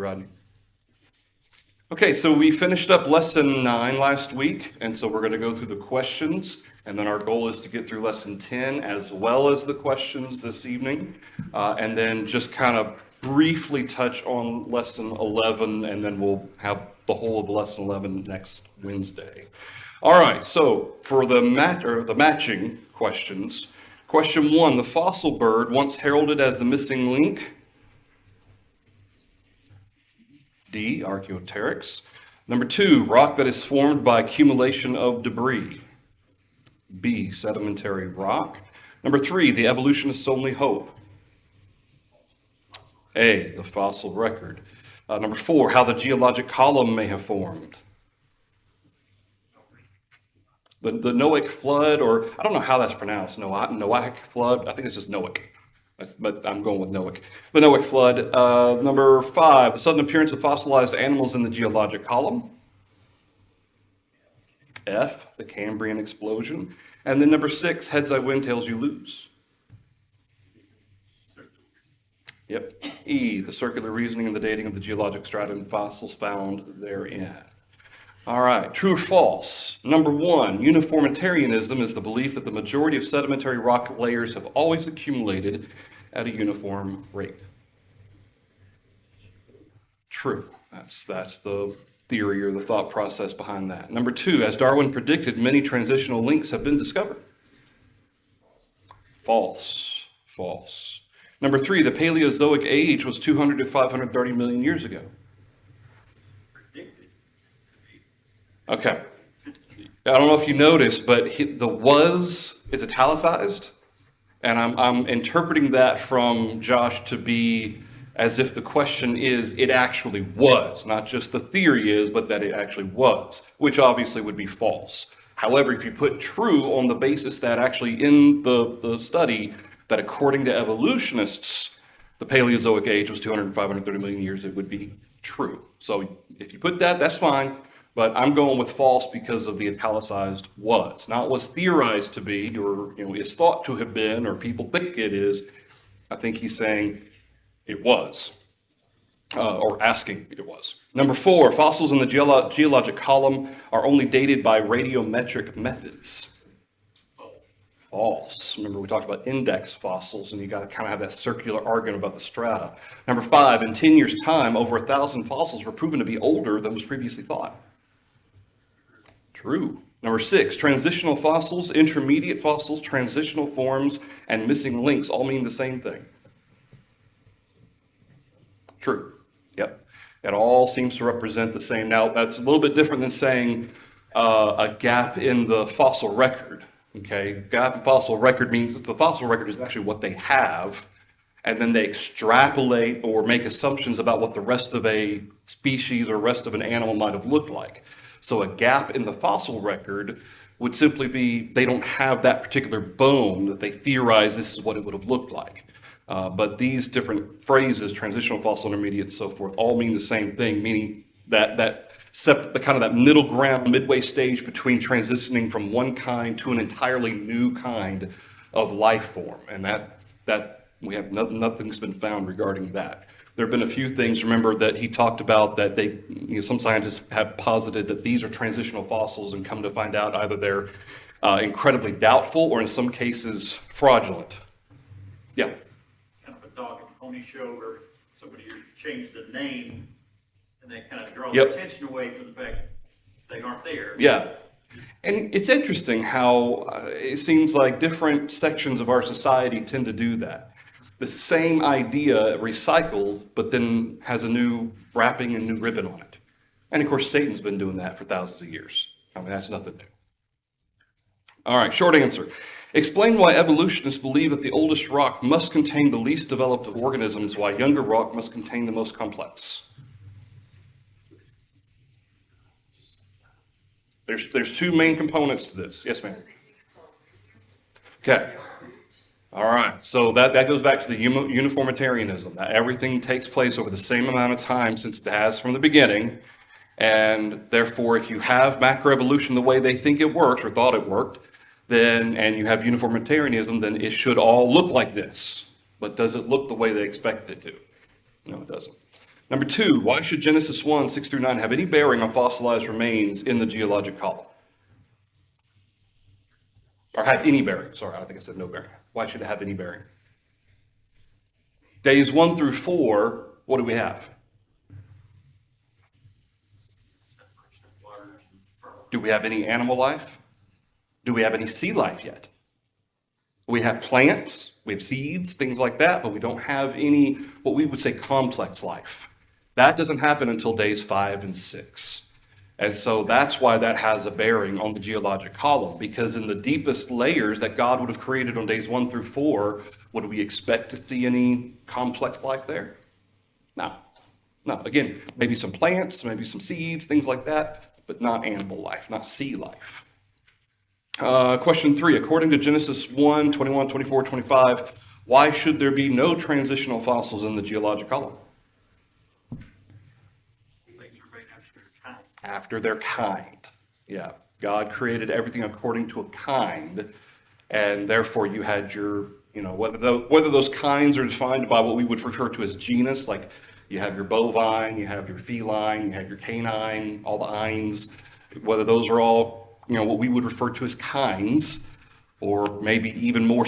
Rodney. Okay, so we finished up lesson 9 last week, and so we're going to go through the questions, and then our goal is to get through lesson 10 as well as the questions this evening, and then just kind of briefly touch on lesson 11, and then we'll have the whole of lesson 11 next Wednesday. All right, so for the matching questions, question 1, the fossil bird once heralded as the missing link. D, Archaeopteryx. Number 2, rock that is formed by accumulation of debris. B, sedimentary rock. Number 3, the evolutionist's only hope. A, the fossil record. Number 4, how the geologic column may have formed. The Noachic flood, or I don't know how that's pronounced, Noachic flood, I think it's just Noachic. But I'm going with Noachic. The Noachic flood. Number 5, the sudden appearance of fossilized animals in the geologic column. F, the Cambrian explosion. And then number 6, heads I win, tails you lose. Yep. E, the circular reasoning and the dating of the geologic strata and fossils found therein. All right, true or false? Number 1, uniformitarianism is the belief that the majority of sedimentary rock layers have always accumulated at a uniform rate. True. That's the theory or the thought process behind that. Number 2, as Darwin predicted, many transitional links have been discovered. False. False. Number 3, the Paleozoic age was 200 to 530 million years ago. Okay. I don't know if you noticed, but the was is italicized, and I'm interpreting that from Josh to be as if the question is, it actually was, not just the theory is, but that it actually was, which obviously would be false. However, if you put true on the basis that actually in the study, that according to evolutionists, the Paleozoic age was 200 to 530 million years, it would be true. So if you put that, that's fine. But I'm going with false because of the italicized was. Not was theorized to be, or is thought to have been, or people think it is. I think he's saying it was, or asking it was. Number 4, fossils in the geologic column are only dated by radiometric methods. False. Remember we talked about index fossils, and you got to kind of have that circular argument about the strata. Number 5, in 10 years' time, over 1,000 fossils were proven to be older than was previously thought. True. Number 6, transitional fossils, intermediate fossils, transitional forms, and missing links all mean the same thing. True. Yep. It all seems to represent the same. Now, that's a little bit different than saying a gap in the fossil record. Okay, gap in fossil record means that the fossil record is actually what they have, and then they extrapolate or make assumptions about what the rest of a species or rest of an animal might have looked like. So a gap in the fossil record would simply be they don't have that particular bone that they theorize this is what it would have looked like. But these different phrases, transitional, fossil, intermediate, and so forth, all mean the same thing, meaning that the kind of that middle ground, midway stage between transitioning from one kind to an entirely new kind of life form, and that we have nothing's been found regarding that. There have been a few things, remember, that he talked about that some scientists have posited that these are transitional fossils, and come to find out either they're incredibly doubtful or in some cases fraudulent. Yeah. Kind of a dog and pony show where somebody changed the name and they kind of draw Yep. attention away from the fact that they aren't there. Yeah. And it's interesting how it seems like different sections of our society tend to do that. The same idea recycled, but then has a new wrapping and new ribbon on it. And of course, Satan's been doing that for thousands of years. I mean, that's nothing new. All right, short answer. Explain why evolutionists believe that the oldest rock must contain the least developed of organisms, why younger rock must contain the most complex. There's two main components to this. Yes, ma'am. Okay. All right. So that goes back to the uniformitarianism, that everything takes place over the same amount of time since it has from the beginning. And therefore, if you have macroevolution the way they think it worked or thought it worked, then, and you have uniformitarianism, then it should all look like this. But does it look the way they expect it to? No, it doesn't. Number two, why should Genesis 1, 6 through 9 have any bearing on fossilized remains in the geologic column? Or have any bearing, sorry, I think I said no bearing. Why should it have any bearing? Days 1 through 4, what do we have? Do we have any animal life? Do we have any sea life yet? We have plants, we have seeds, things like that, but we don't have any, what we would say, complex life. That doesn't happen until days 5 and 6. And so that's why that has a bearing on the geologic column, because in the deepest layers that God would have created on days 1 through 4, would we expect to see any complex life there? No. No. Again, maybe some plants, maybe some seeds, things like that, but not animal life, not sea life. Question 3, according to Genesis 1, 21, 24, 25, why should there be no transitional fossils in the geologic column? After their kind. Yeah. God created everything according to a kind, and therefore you had your, whether those kinds are defined by what we would refer to as genus, like you have your bovine, you have your feline, you have your canine, all the ines, whether those are all, what we would refer to as kinds, or maybe even more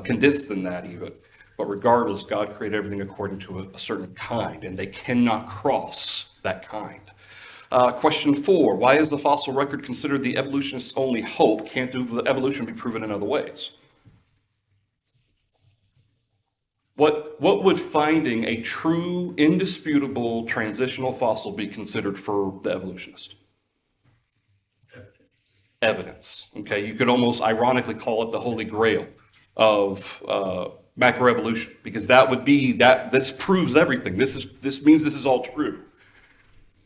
condensed than that even. But regardless, God created everything according to a certain kind, and they cannot cross that kind. Question 4, why is the fossil record considered the evolutionist's only hope? Can't the evolution be proven in other ways? What would finding a true, indisputable transitional fossil be considered for the evolutionist? Evidence. Okay, you could almost ironically call it the holy grail of macroevolution, because that would be that. This proves everything. This means this is all true.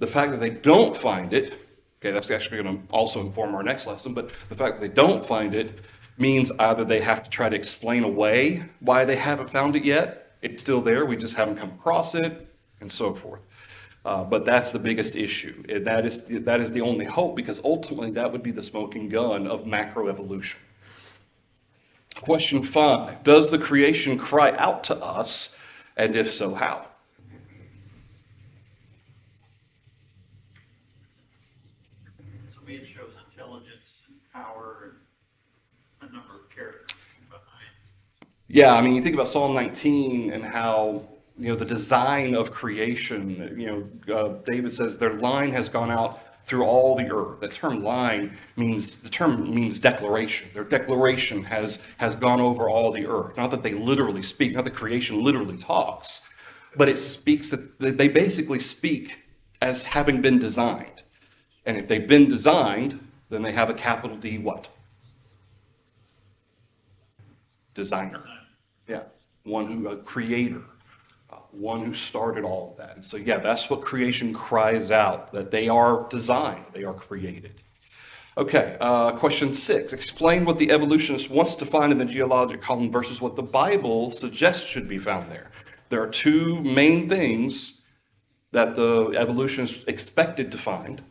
The fact that they don't find it, okay, that's actually going to also inform our next lesson. But the fact that they don't find it means either they have to try to explain away why they haven't found it yet. It's still there. We just haven't come across it, and so forth. But that's the biggest issue. That is the only hope, because ultimately that would be the smoking gun of macroevolution. Question 5, does the creation cry out to us, and if so, how? To me, it shows intelligence and power and a number of characters behind. Yeah, I mean, you think about Psalm 19 and how, the design of creation, David says their line has gone out through all the earth. That term line means declaration. Their declaration has gone over all the earth. Not that they literally speak, not that creation literally talks, but it speaks that they basically speak as having been designed. And if they've been designed, then they have a capital D what? Designer. Yeah, a creator. One who started all of that. And so, yeah, that's what creation cries out, that they are designed, they are created. Okay, question 6. Explain what the evolutionist wants to find in the geologic column versus what the Bible suggests should be found there. There are two main things that the evolutionists expected to find.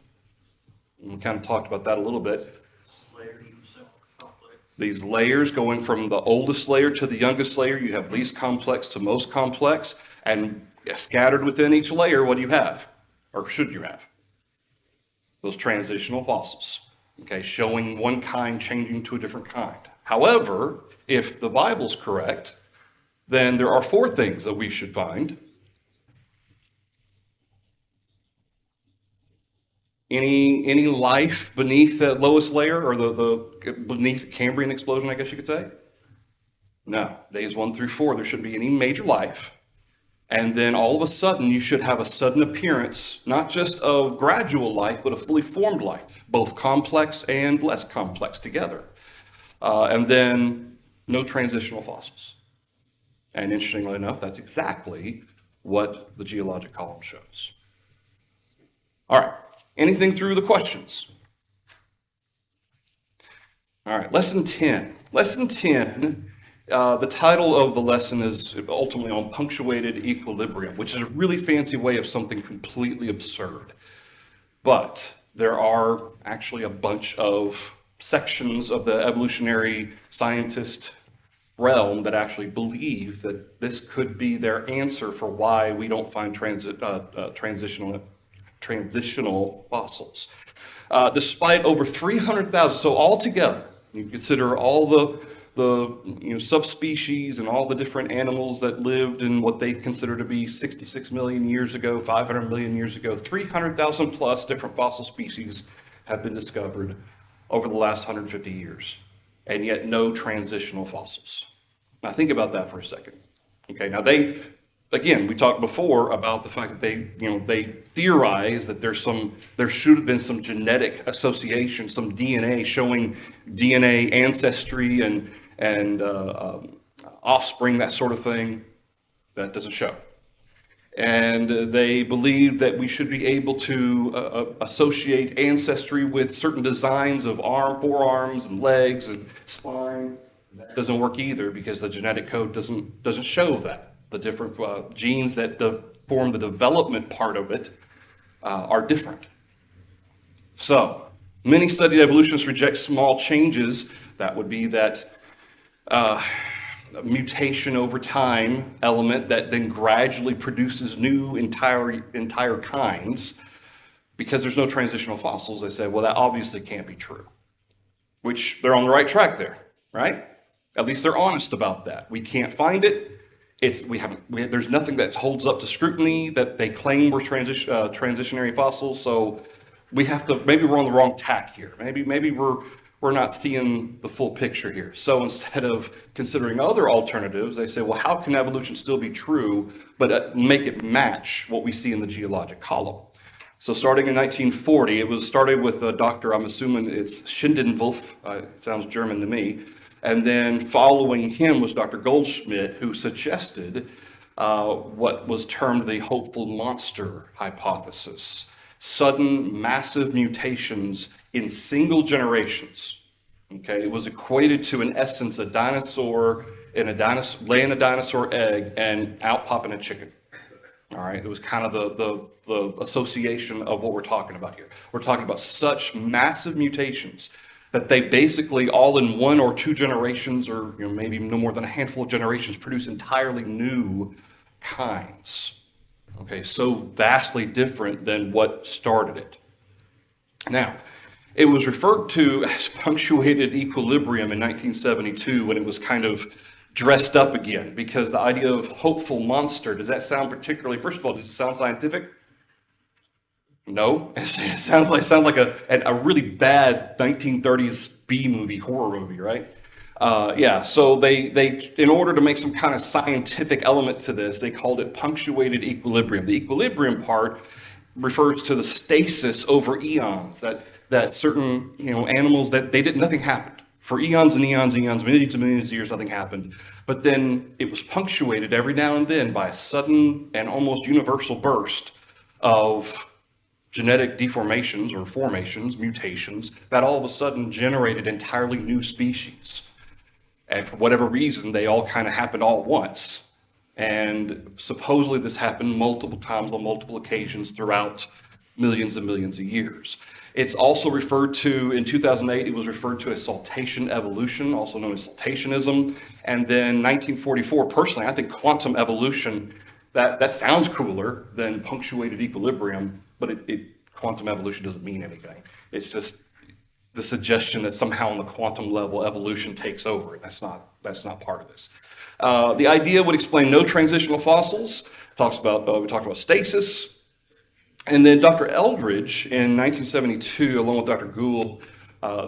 And we kind of talked about that a little bit. These layers going from the oldest layer to the youngest layer, you have least complex to most complex, and scattered within each layer, what do you have? Or should you have? Those transitional fossils, okay, showing one kind changing to a different kind. However, if the Bible's correct, then there are 4 things that we should find. Any life beneath that lowest layer, or the beneath the Cambrian explosion, I guess you could say? No. Days 1 through 4, there shouldn't be any major life. And then all of a sudden, you should have a sudden appearance, not just of gradual life, but a fully formed life, both complex and less complex together. And then no transitional fossils. And interestingly enough, that's exactly what the geologic column shows. All right. Anything through the questions? All right, lesson 10. Lesson 10, the title of the lesson is ultimately on punctuated equilibrium, which is a really fancy way of something completely absurd. But there are actually a bunch of sections of the evolutionary scientist realm that actually believe that this could be their answer for why we don't find transitional fossils. Despite over 300,000, so altogether, you consider all the subspecies and all the different animals that lived in what they consider to be 66 million years ago, 500 million years ago, 300,000 plus different fossil species have been discovered over the last 150 years, and yet no transitional fossils. Now think about that for a second. Okay, now again, we talked before about the fact that they theorize that there should have been some genetic association, some DNA showing DNA ancestry and offspring, that sort of thing. That doesn't show. And they believe that we should be able to associate ancestry with certain designs of forearms and legs and spine. That doesn't work either because the genetic code doesn't show that. The different genes that form the development part of it are different. So, many studied evolutionists reject small changes. That would be that mutation over time element that then gradually produces new entire kinds. Because there's no transitional fossils, they say, well, that obviously can't be true. Which they're on the right track there, right? At least they're honest about that. We can't find it. There's nothing that holds up to scrutiny that they claim were transitionary fossils. So maybe we're on the wrong tack here. Maybe we're not seeing the full picture here. So instead of considering other alternatives, they say, well, how can evolution still be true, but make it match what we see in the geologic column? So starting in 1940, it was started with a doctor, I'm assuming it's Schindenwolf, it sounds German to me. And then following him was Dr. Goldschmidt, who suggested what was termed the hopeful monster hypothesis. Sudden, massive mutations in single generations. Okay, it was equated to, in essence, a dinosaur laying a dinosaur egg and out popping a chicken. All right, it was kind of the association of what we're talking about here. We're talking about such massive mutations that they basically all in one or two generations, or maybe no more than a handful of generations, produce entirely new kinds. Okay, so vastly different than what started it. Now, it was referred to as punctuated equilibrium in 1972 when it was kind of dressed up again, because the idea of hopeful monster, does that sound particularly, first of all, does it sound scientific? No, it sounds like a really bad 1930s B movie, horror movie, right? Yeah, so they in order to make some kind of scientific element to this, they called it punctuated equilibrium. The equilibrium part refers to the stasis over eons, that certain animals that nothing happened. For eons and eons and eons, millions and millions of years, nothing happened. But then it was punctuated every now and then by a sudden and almost universal burst of genetic deformations or formations, mutations, that all of a sudden generated entirely new species. And for whatever reason, they all kind of happened all at once. And supposedly this happened multiple times on multiple occasions throughout millions and millions of years. It's also referred to, in 2008, it was referred to as saltation evolution, also known as saltationism. And then 1944, personally, I think quantum evolution, that sounds cooler than punctuated equilibrium, but quantum evolution doesn't mean anything. It's just the suggestion that somehow on the quantum level, evolution takes over. That's not part of this. The idea would explain no transitional fossils. We talked about stasis. And then Dr. Eldridge in 1972, along with Dr. Gould,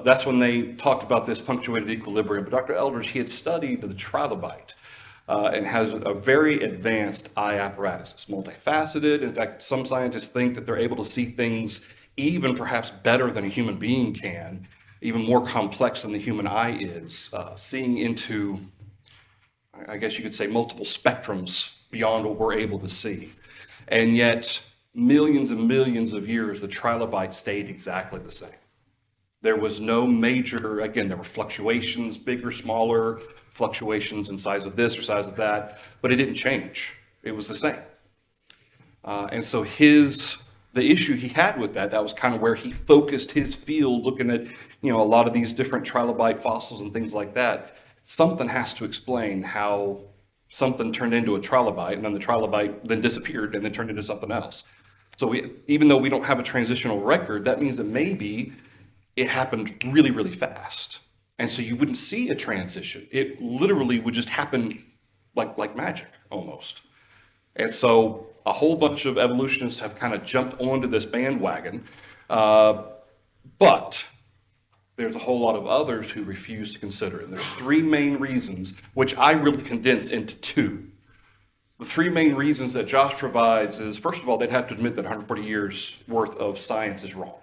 that's when they talked about this punctuated equilibrium. But Dr. Eldridge, he had studied the trilobite and has a very advanced eye apparatus. It's multifaceted. In fact, some scientists think that they're able to see things even perhaps better than a human being can, even more complex than the human eye is, seeing into, I guess you could say, multiple spectrums beyond what we're able to see. And yet, millions and millions of years, the trilobite stayed exactly the same. There was no major, again, there were fluctuations, bigger, smaller, fluctuations in size of this or size of that, but it didn't change. It was the same. And so the issue he had with that was kind of where he focused his field, looking at, a lot of these different trilobite fossils and things like that. something has to explain how something turned into a trilobite, and then the trilobite then disappeared and then turned into something else. So even though we don't have a transitional record, that means that maybe it happened really, really fast. And so you wouldn't see a transition. It literally would just happen like magic almost. And so a whole bunch of evolutionists have kind of jumped onto this bandwagon, but there's a whole lot of others who refuse to consider it. And there's three main reasons, which I really condense into two. The three main reasons that Josh provides is, first of all, they'd have to admit that 140 years worth of science is wrong.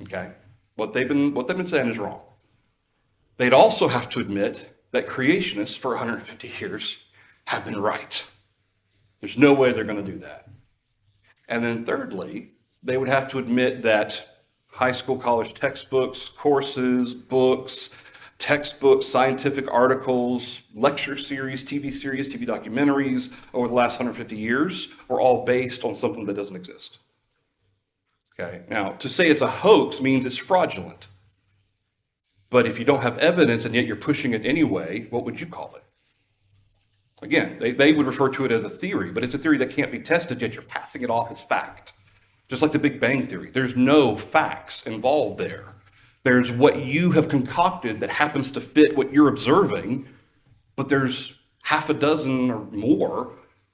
Okay? What they've been saying is wrong. They'd also have to admit that creationists for 150 years have been right. There's no way they're going to do that. And then thirdly, they would have to admit that high school, college textbooks, courses, books, textbooks, scientific articles, lecture series, TV documentaries over the last 150 years were all based on something that doesn't exist. Okay, now to say it's a hoax means it's fraudulent. But if you don't have evidence and yet you're pushing it anyway, what would you call it? Again, they would refer to it as a theory, but it's a theory that can't be tested, yet you're passing it off as fact. Just like the Big Bang Theory, there's no facts involved there. There's what you have concocted that happens to fit what you're observing, but there's half a dozen or more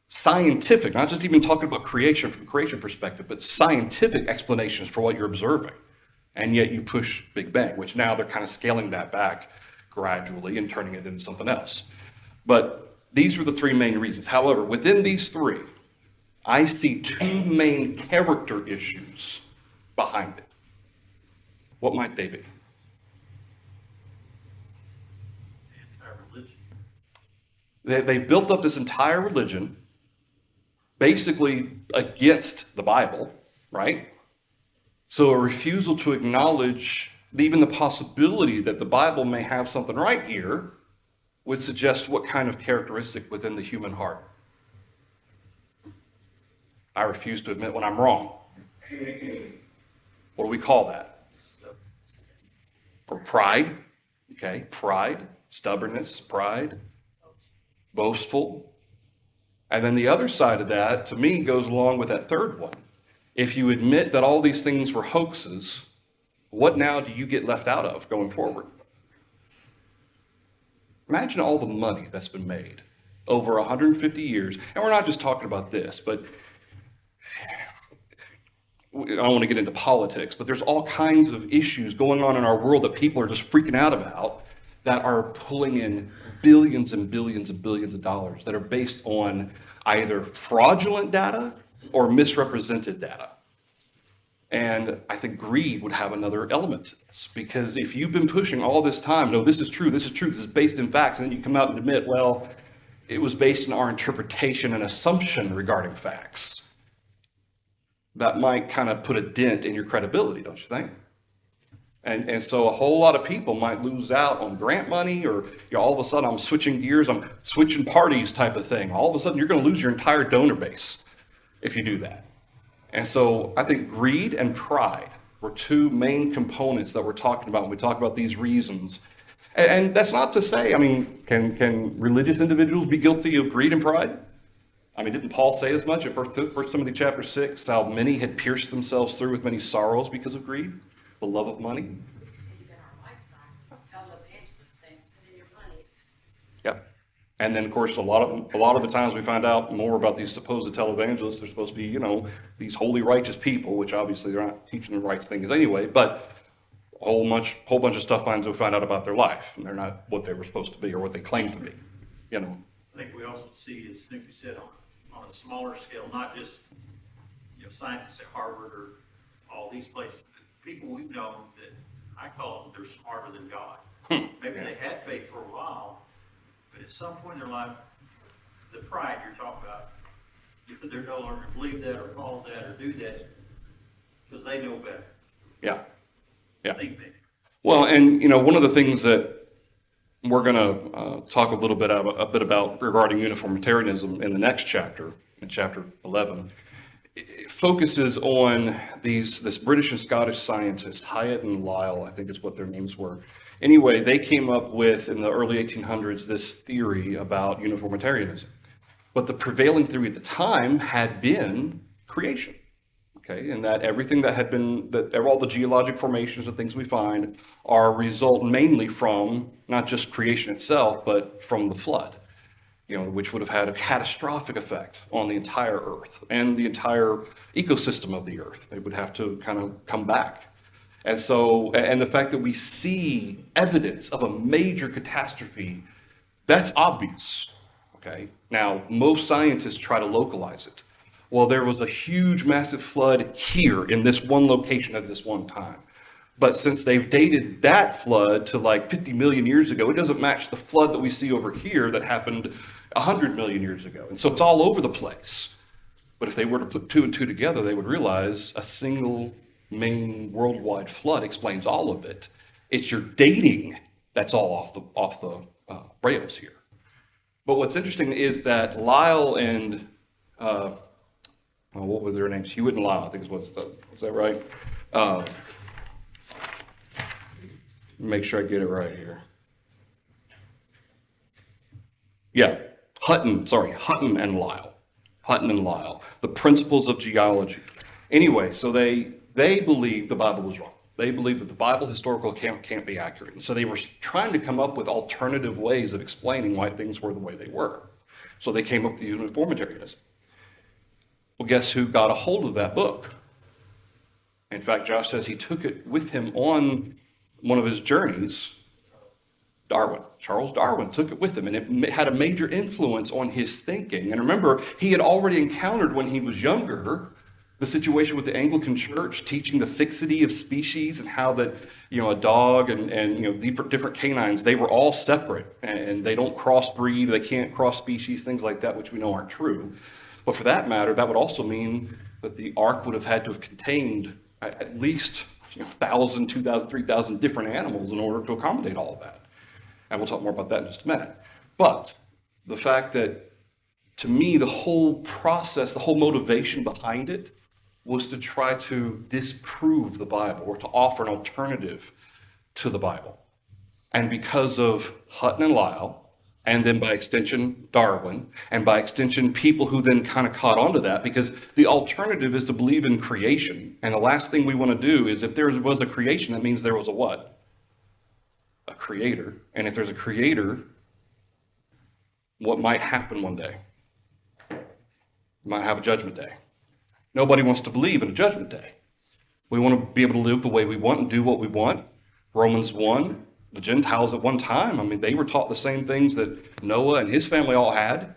scientific, not just even talking about creation from a creation perspective, but scientific explanations for what you're observing. And yet you push Big Bang, which now they're kind of scaling that back gradually and turning it into something else. But these were the three main reasons. However, within these three, I see two main character issues behind it. What might they be? Anti-religion. They've built up this entire religion basically against the Bible, right? So a refusal to acknowledge even the possibility that the Bible may have something right here would suggest what kind of characteristic within the human heart. I refuse to admit when I'm wrong. What do we call that? Or pride, okay? Pride, stubbornness, pride, boastful. And then the other side of that, to me, goes along with that third one. If you admit that all these things were hoaxes, what now do you get left out of going forward? Imagine all the money that's been made over 150 years. And we're not just talking about this, but I don't want to get into politics, but there's all kinds of issues going on in our world that people are just freaking out about that are pulling in billions and billions and billions of dollars that are based on either fraudulent data or misrepresented data. And I think greed would have another element to this, because if you've been pushing all this time, no, this is true, this is based in facts, and then you come out and admit, well, it was based on our interpretation and assumption regarding facts, that might kind of put a dent in your credibility, don't you think? And so a whole lot of people might lose out on grant money, or all of a sudden I'm switching gears, I'm switching parties type of thing. All of a sudden you're going to lose your entire donor base if you do that. And so I think greed and pride were two main components that we're talking about when we talk about these reasons. And that's not to say, I mean, can religious individuals be guilty of greed and pride? I mean, didn't Paul say as much in 1 Timothy chapter 6, how many had pierced themselves through with many sorrows because of greed, the love of money? We see in our lifetime, televangelists saying, send in your money. Yep. And then, of course, a lot of the times we find out more about these supposed televangelists. They're supposed to be, these holy, righteous people, which obviously they're not teaching the right things anyway, but a whole bunch of stuff we find out about their life, and they're not what they were supposed to be or what they claim to be, I think we also see, as Nick said, on a smaller scale, not just, scientists at Harvard or all these places, people we've known that I call them, they're smarter than God. Maybe they had faith for a while, but at some point in their life, the pride you're talking about, they're no longer believe that or follow that or do that because they know better. Yeah. Yeah. Think big. Well, and one of the things that we're going to talk a bit about regarding uniformitarianism in the next chapter, in chapter 11, it focuses on this British and Scottish scientist, Hyatt and Lyell, I think is what their names were. Anyway, they came up with, in the early 1800s, this theory about uniformitarianism. But the prevailing theory at the time had been creation, okay? And that everything that had been, that all the geologic formations and things we find are a result mainly from not just creation itself, but from the flood, which would have had a catastrophic effect on the entire Earth and the entire ecosystem of the Earth. They would have to kind of come back. And so, and the fact that we see evidence of a major catastrophe, that's obvious, okay? Now, most scientists try to localize it. Well, there was a huge, massive flood here in this one location at this one time. But since they've dated that flood to like 50 million years ago, it doesn't match the flood that we see over here that happened 100 million years ago. And so it's all over the place. But if they were to put two and two together, they would realize a single main worldwide flood explains all of it. It's your dating that's all off the rails here. But what's interesting is that Lyell and what were their names? Hewitt and Lyell, I think was that right? Make sure I get it right here. Yeah, Hutton and Lyell. Hutton and Lyell, the principles of geology. Anyway, so they believed the Bible was wrong. They believed that the Bible historical account can't be accurate. And so they were trying to come up with alternative ways of explaining why things were the way they were. So they came up with uniformitarianism. Well, guess who got a hold of that book? In fact, Josh says he took it with him on one of his journeys. Charles Darwin took it with him, and it had a major influence on his thinking. And remember, he had already encountered when he was younger the situation with the Anglican Church teaching the fixity of species and how that, a dog and different canines, they were all separate and they don't crossbreed, they can't cross species, things like that, which we know aren't true. But for that matter, that would also mean that the ark would have had to have contained at least 1,000, 2,000, 3,000 different animals in order to accommodate all of that. And we'll talk more about that in just a minute. But the fact that, to me, the whole process, the whole motivation behind it was to try to disprove the Bible or to offer an alternative to the Bible. And because of Hutton and Lyell, and then by extension, Darwin, and by extension, people who then kind of caught on to that, because the alternative is to believe in creation. And the last thing we want to do is, if there was a creation, that means there was a what? A creator. And if there's a creator, what might happen one day? You might have a judgment day. Nobody wants to believe in a judgment day. We want to be able to live the way we want and do what we want. Romans 1, the Gentiles at one time, they were taught the same things that Noah and his family all had.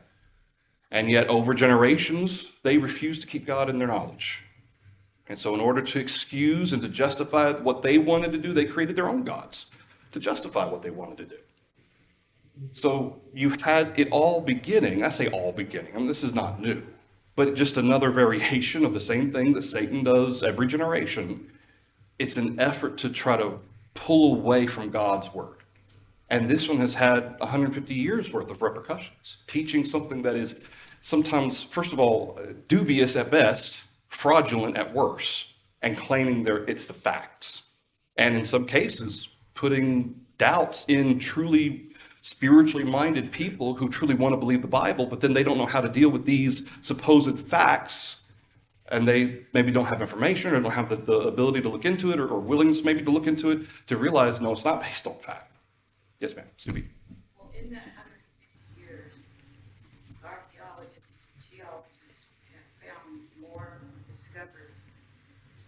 And yet over generations, they refused to keep God in their knowledge. And so in order to excuse and to justify what they wanted to do, they created their own gods to justify what they wanted to do. So you had it all beginning, I say all beginning, this is not new, but just another variation of the same thing that Satan does every generation. It's an effort to try to pull away from God's word. And this one has had 150 years worth of repercussions, teaching something that is sometimes, first of all, dubious at best, fraudulent at worst, and claiming it's the facts. And in some cases, putting doubts in truly spiritually minded people who truly want to believe the Bible, but then they don't know how to deal with these supposed facts, and they maybe don't have information or don't have the ability to look into it or willingness maybe to look into it to realize, no, it's not based on fact. Yes, ma'am. Subi. Well, in that 150 years, archaeologists, geologists have found more discoveries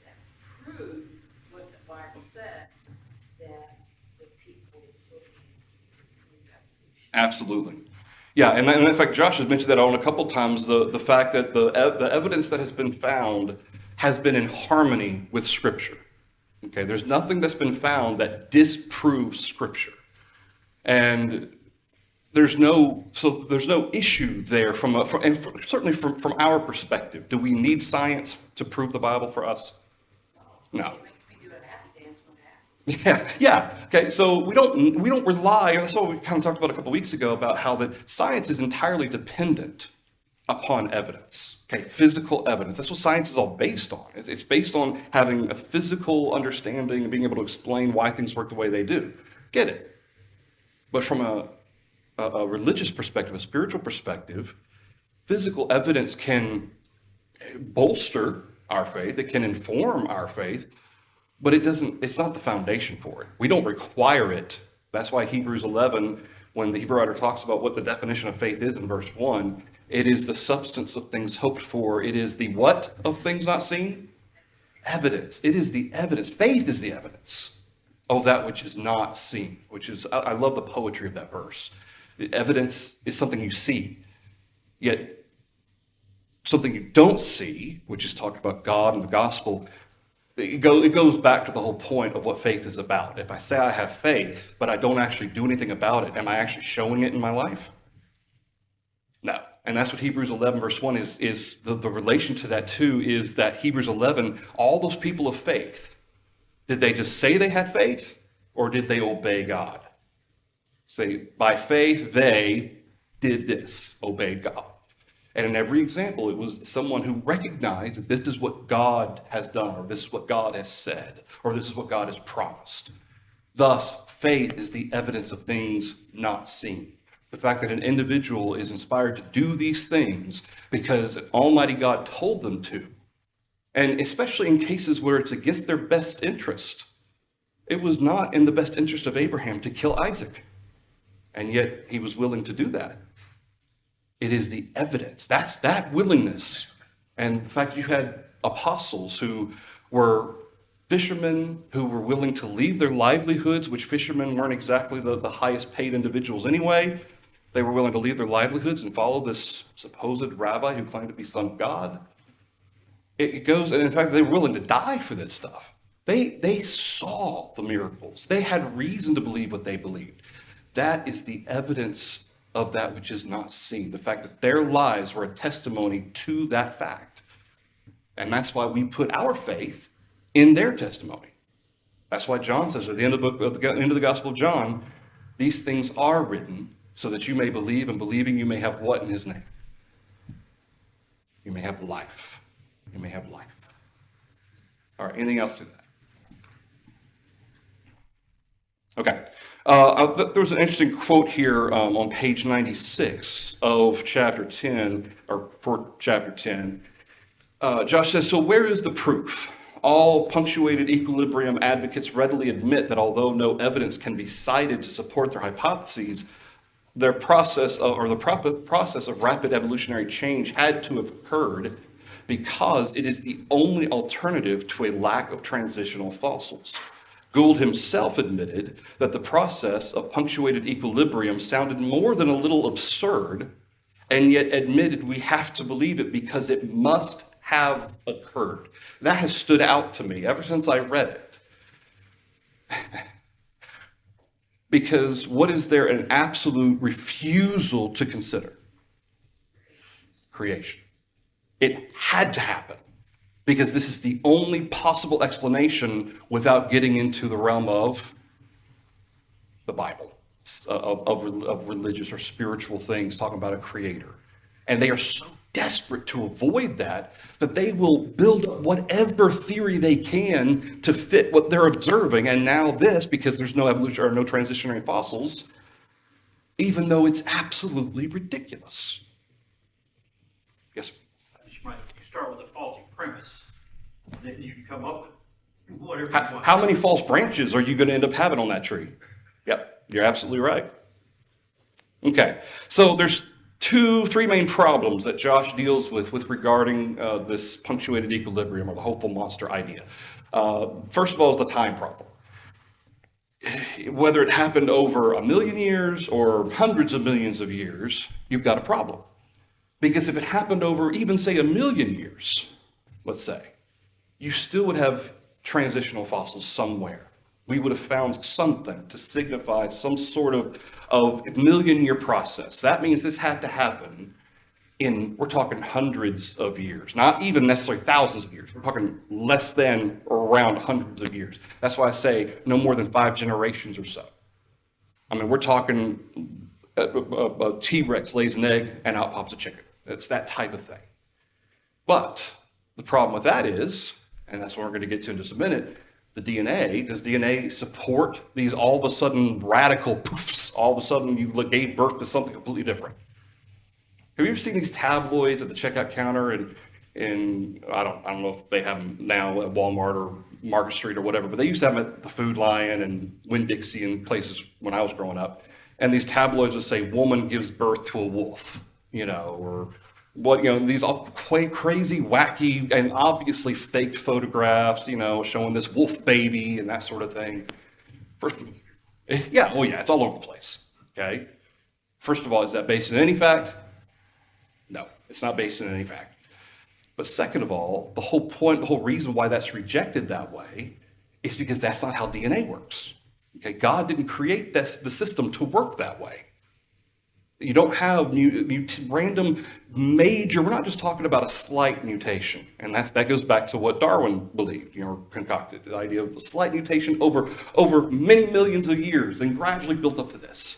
that prove what the Bible says than the people looking to prove evolution. Absolutely. Yeah, and in fact, Josh has mentioned that on a couple times, the fact that the evidence that has been found has been in harmony with Scripture. Okay, there's nothing that's been found that disproves Scripture. And there's no issue there certainly from our perspective. Do we need science to prove the Bible for us? No. It makes me do a happy dance when it happens. Yeah. Okay. So we don't rely. And that's what we kind of talked about a couple weeks ago about how that science is entirely dependent upon evidence, okay? Physical evidence. That's what science is all based on. It's based on having a physical understanding and being able to explain why things work the way they do. Get it? But from a religious perspective, a spiritual perspective, physical evidence can bolster our faith, it can inform our faith, but it's not the foundation for it. We don't require it. That's why Hebrews 11, when the Hebrew writer talks about what the definition of faith is in verse 1, it is the substance of things hoped for. It is the what of things not seen? Evidence. It is the evidence. Faith is the evidence of that which is not seen, which is, I love the poetry of that verse. Evidence is something you see, yet something you don't see, which is talking about God and the gospel, it goes back to the whole point of what faith is about. If I say I have faith, but I don't actually do anything about it, am I actually showing it in my life? No. And that's what Hebrews 11 verse 1 is the relation to that too, is that Hebrews 11, all those people of faith, did they just say they had faith, or did they obey God? Say, by faith, they did this, obeyed God. And in every example, it was someone who recognized that this is what God has done, or this is what God has said, or this is what God has promised. Thus, faith is the evidence of things not seen. The fact that an individual is inspired to do these things because Almighty God told them to, and especially in cases where it's against their best interest. It was not in the best interest of Abraham to kill Isaac, and yet he was willing to do that. It is the evidence. That's that willingness. And the fact that you had apostles who were fishermen who were willing to leave their livelihoods, which fishermen weren't exactly the highest paid individuals anyway. They were willing to leave their livelihoods and follow this supposed rabbi who claimed to be son of God. It goes, and in fact, they were willing to die for this stuff. They saw the miracles. They had reason to believe what they believed. That is the evidence of that which is not seen. The fact that their lives were a testimony to that fact. And that's why we put our faith in their testimony. That's why John says at the end of the Gospel of John, these things are written so that you may believe, and believing you may have what in his name? You may have life. You may have life. All right, anything else to that? Okay. There was an interesting quote here on page 96 of chapter 10, or for chapter 10. Josh says, so where is the proof? All punctuated equilibrium advocates readily admit that although no evidence can be cited to support their hypotheses, their process of rapid evolutionary change had to have occurred because it is the only alternative to a lack of transitional fossils. Gould himself admitted that the process of punctuated equilibrium sounded more than a little absurd, and yet admitted we have to believe it because it must have occurred. That has stood out to me ever since I read it. Because what is there an absolute refusal to consider? Creation. It had to happen. Because this is the only possible explanation without getting into the realm of the Bible, of religious or spiritual things, talking about a creator. And they are so desperate to avoid that they will build up whatever theory they can to fit what they're observing. And now this, because there's no evolution or no transitionary fossils, even though it's absolutely ridiculous. Yes, sir. You start with a faulty premise, then you can come up with whatever you want. How many false branches are you going to end up having on that tree? Yep, you're absolutely right. Okay, so there's three main problems that Josh deals with regarding this punctuated equilibrium or the hopeful monster idea. First of all is the time problem. Whether it happened over 1 million years or hundreds of millions of years, you've got a problem. Because if it happened over even, say, 1 million years, let's say, you still would have transitional fossils somewhere. We would have found something to signify some sort of million-year process. That means this had to happen we're talking hundreds of years, not even necessarily thousands of years. We're talking less than or around hundreds of years. That's why I say no more than 5 generations or so. I mean, we're talking a T-Rex lays an egg and out pops a chicken. It's that type of thing. But the problem with that is, and that's what we're going to get to in just a minute, the DNA, does DNA support these all of a sudden radical poofs? All of a sudden you gave birth to something completely different. Have you ever seen these tabloids at the checkout counter and I don't know if they have them now at Walmart or Market Street or whatever, but they used to have them at the Food Lion and Winn-Dixie and places when I was growing up. And these tabloids would say, woman gives birth to a wolf, or what, these all crazy, wacky, and obviously faked photographs, showing this wolf baby and that sort of thing. First, yeah, oh yeah, it's all over the place, okay? First of all, is that based in any fact? No, it's not based in any fact. But second of all, the whole point, the whole reason why that's rejected that way is because that's not how DNA works. Okay, God didn't create the system to work that way. You don't have random major, we're not just talking about a slight mutation. And that goes back to what Darwin believed, concocted, the idea of a slight mutation over many millions of years and gradually built up to this.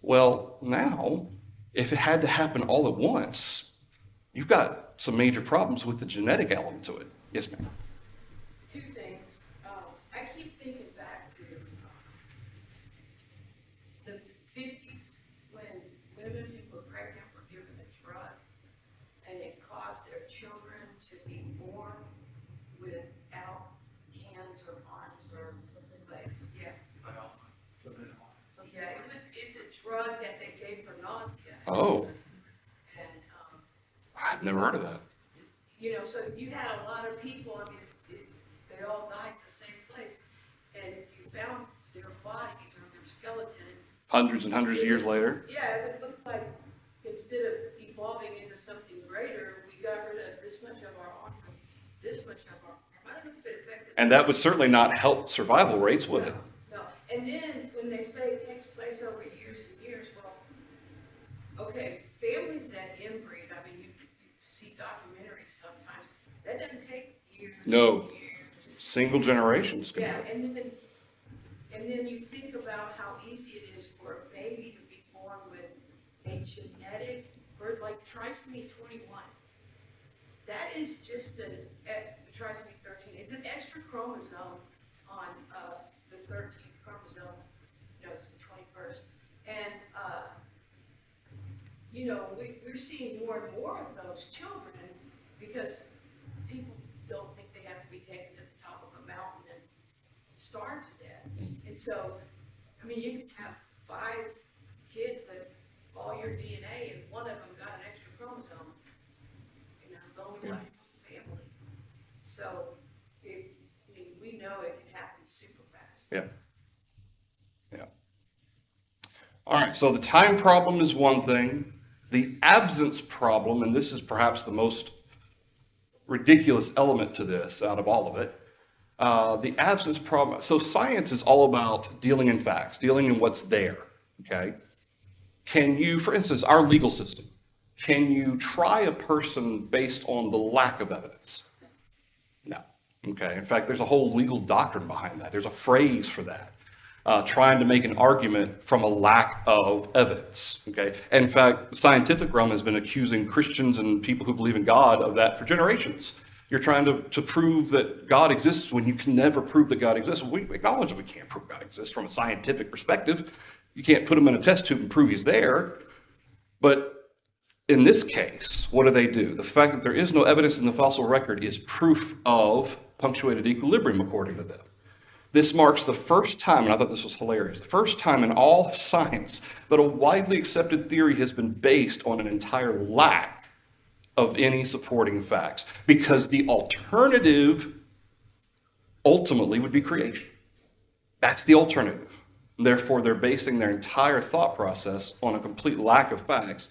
Well, now, if it had to happen all at once, you've got some major problems with the genetic element to it. Yes, ma'am. Two things. I keep thinking back to the 50s when women who were pregnant were given a drug and it caused their children to be born without hands or arms or legs. Yeah. Yeah, it's a drug that they gave for nausea. Oh, And, I've never heard of that. so you had a lot of people, if they all died in the same place, and you found their bodies or their skeletons. Hundreds and hundreds of years later. Yeah, it would look like instead of evolving into something greater, we got rid of this much of our arm, this much of our arm. I don't know if it affected. And that would certainly not help survival rates, would it? No. And then when they say it takes place over years and years, well, okay, families that inbreed, you see documentaries sometimes, that doesn't take years. No. Years. Single generations. Yeah, and then you think about how easy it is for a baby to be born with a genetic birth, like trisomy 21. That is just trisomy 13. It's an extra chromosome on the 13th chromosome. No, it's the 21st. And, we're seeing more and more of those children because people don't think they have to be taken to the top of a mountain and starved to death. And so, you can have 5 kids that all your DNA and one of them got an extra chromosome. Only one family. So, we know it can happen super fast. Yeah. Yeah. All right, so the time problem is one thing. The absence problem, and this is perhaps the most ridiculous element to this out of all of it, the absence problem. So science is all about dealing in facts, dealing in what's there, okay? Can you, for instance, our legal system, can you try a person based on the lack of evidence? No. Okay. In fact, there's a whole legal doctrine behind that. There's a phrase for that. Trying to make an argument from a lack of evidence. Okay. And in fact, the scientific realm has been accusing Christians and people who believe in God of that for generations. You're trying to prove that God exists when you can never prove that God exists. We acknowledge that we can't prove God exists from a scientific perspective. You can't put him in a test tube and prove he's there. But in this case, what do? The fact that there is no evidence in the fossil record is proof of punctuated equilibrium, according to them. This marks the first time, and I thought this was hilarious, the first time in all of science that a widely accepted theory has been based on an entire lack of any supporting facts, because the alternative ultimately would be creation. That's the alternative. Therefore, they're basing their entire thought process on a complete lack of facts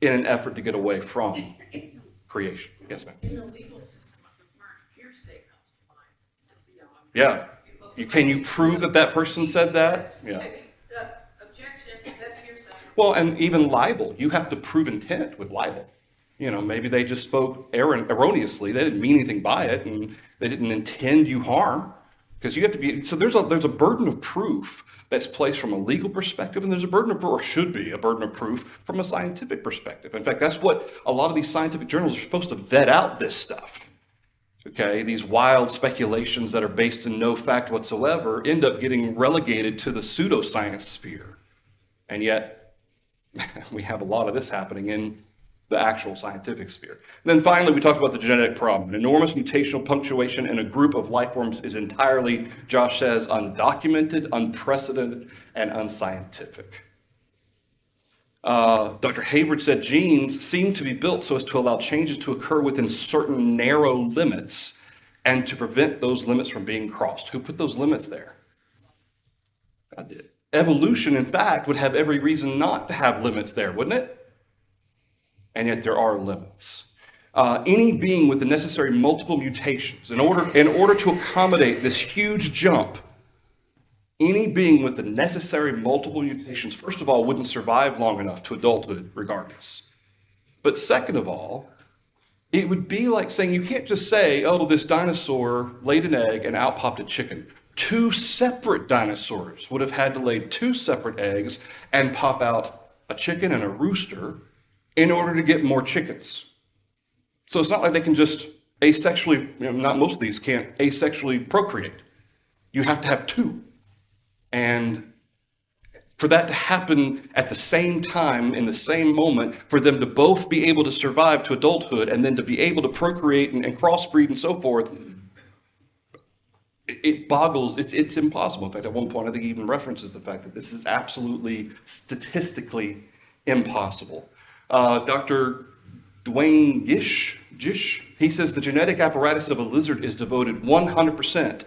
in an effort to get away from creation. Yes, ma'am. In the legal system, the word hearsay comes to mind. Yeah. Can you prove that person said that? Yeah. Objection, that's hearsay. Well, and even libel, you have to prove intent with libel. Maybe they just spoke erroneously. They didn't mean anything by it, and they didn't intend you harm. Because you have to be, so there's a burden of proof that's placed from a legal perspective, and there's a burden of, or should be a burden of proof from a scientific perspective. In fact, that's what a lot of these scientific journals are supposed to vet out this stuff. Okay, these wild speculations that are based in no fact whatsoever end up getting relegated to the pseudoscience sphere. And yet, we have a lot of this happening in the actual scientific sphere. And then finally, we talked about the genetic problem. An enormous mutational punctuation in a group of life forms is entirely, Josh says, undocumented, unprecedented, and unscientific. Dr. Hayward said genes seem to be built so as to allow changes to occur within certain narrow limits and to prevent those limits from being crossed. Who put those limits there? God did. Evolution, in fact, would have every reason not to have limits there, wouldn't it? And yet there are limits. Any being with the necessary multiple mutations, in order to accommodate this huge jump, any being with the necessary multiple mutations, first of all, wouldn't survive long enough to adulthood regardless. But second of all, it would be like saying, you can't just say, oh, this dinosaur laid an egg and out popped a chicken. Two separate dinosaurs would have had to lay two separate eggs and pop out a chicken and a rooster in order to get more chickens. So it's not like they can just asexually, not most of these can't asexually procreate. You have to have two. And for that to happen at the same time, in the same moment, for them to both be able to survive to adulthood and then to be able to procreate and crossbreed and so forth, it boggles, it's impossible. In fact, at one point, I think he even references the fact that this is absolutely statistically impossible. Dr. Dwayne Gish, he says the genetic apparatus of a lizard is devoted 100%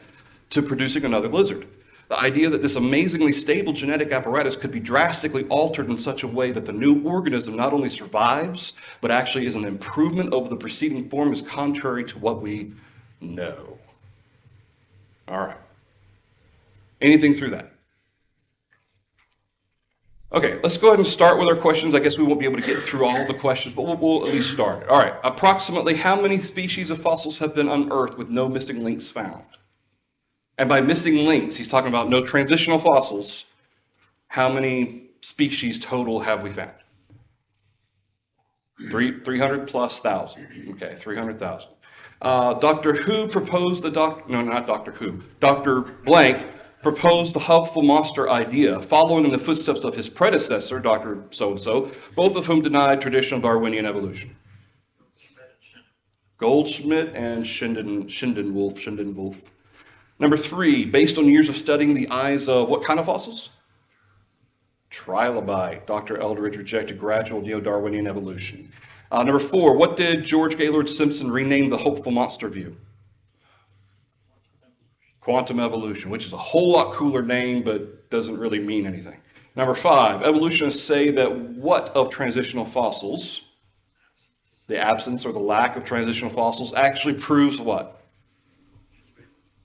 to producing another lizard. The idea that this amazingly stable genetic apparatus could be drastically altered in such a way that the new organism not only survives, but actually is an improvement over the preceding form is contrary to what we know. All right. Anything through that? Okay, let's go ahead and start with our questions. I guess we won't be able to get through all the questions, but we'll at least start. All right, approximately how many species of fossils have been unearthed with no missing links found? And by missing links, he's talking about no transitional fossils. How many species total have we found? 300 plus thousand. Okay, 300,000. Doctor Who proposed Dr. Blank proposed the helpful monster idea, following in the footsteps of his predecessor, Dr. So-and-so, both of whom denied traditional Darwinian evolution. Goldschmidt and Schindenwolf. Number 3, based on years of studying the eyes of what kind of fossils? Trilobite. Dr. Eldridge rejected gradual neo-Darwinian evolution. Number 4, what did George Gaylord Simpson rename the hopeful monster view? Quantum evolution, which is a whole lot cooler name, but doesn't really mean anything. Number 5, evolutionists say that what of transitional fossils, the absence or the lack of transitional fossils, actually proves what?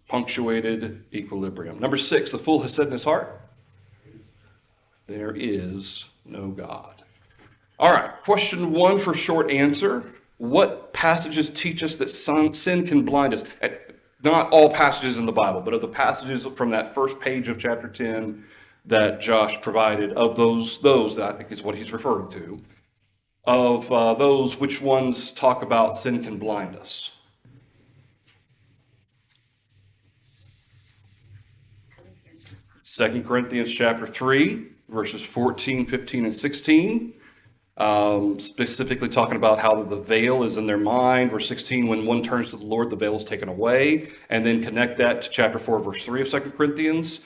Punctuated equilibrium. Number 6, the fool has said in his heart, there is no God. All right, question 1 for short answer. What passages teach us that sin can blind us? Not all passages in the Bible, but of the passages from that first page of chapter 10 that Josh provided, of those that I think is what he's referring to, of those, which ones talk about sin can blind us? 2 Corinthians chapter 3, verses 14, 15, and 16. Specifically talking about how the veil is in their mind. Verse 16, when one turns to the Lord, the veil is taken away. And then connect that to chapter 4, verse 3 of 2 Corinthians.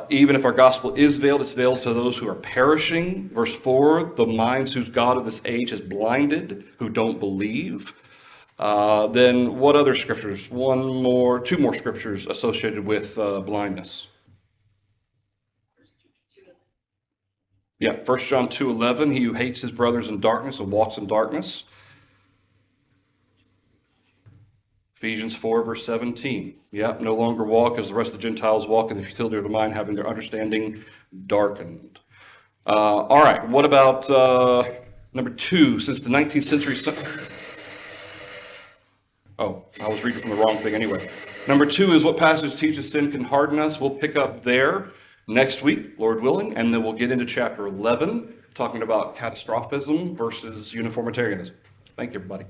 Even if our gospel is veiled, it's veiled to those who are perishing. Verse 4, the minds whose God of this age has blinded, who don't believe. Then what other scriptures? Two more scriptures associated with blindness. Yeah, 1 John 2:11, he who hates his brothers in darkness and walks in darkness. Ephesians 4, verse 17. Yeah, no longer walk as the rest of the Gentiles walk in the futility of the mind, having their understanding darkened. All right, what about number 2? Since the 19th century... Oh, I was reading from the wrong thing anyway. Number two is what passage teaches sin can harden us. We'll pick up there next week, Lord willing, and then we'll get into chapter 11, talking about catastrophism versus uniformitarianism. Thank you, everybody.